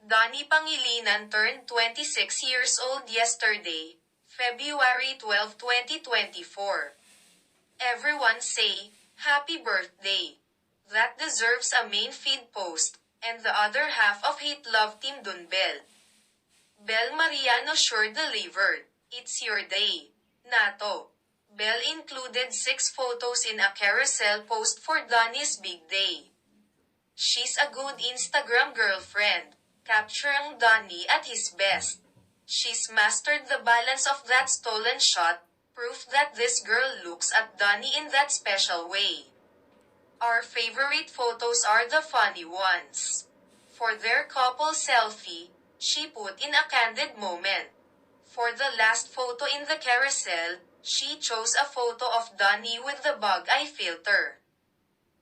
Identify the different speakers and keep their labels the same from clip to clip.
Speaker 1: Donnie Pangilinan turned 26 years old yesterday, February 12, 2024. Everyone say, "Happy birthday." That deserves a main feed post, and the other half of Hate Love Team Dunbel. Bel Mariano sure delivered. It's your day. Nato. Bel included 6 photos in a carousel post for Donnie's big day. She's a good Instagram girlfriend, capturing Donnie at his best. She's mastered the balance of that stolen shot, proof that this girl looks at Donnie in that special way. Our favorite photos are the funny ones. For their couple selfie, she put in a candid moment. For the last photo in the carousel, she chose a photo of Donnie with the bug eye filter.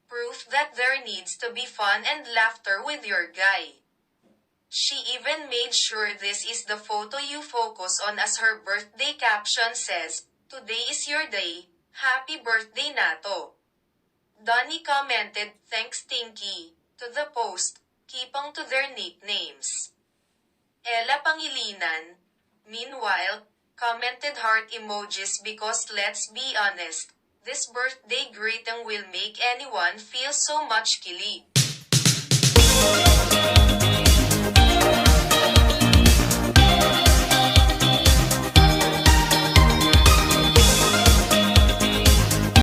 Speaker 1: Proof that there needs to be fun and laughter with your guy. She even made sure this is the photo you focus on, as her birthday caption says, "Today is your day, happy birthday Nato." Donnie commented, "Thanks Tinky," to the post, keeping to their nicknames. Ella Pangilinan, meanwhile, commented heart emojis because let's be honest, this birthday greeting will make anyone feel so much kilig.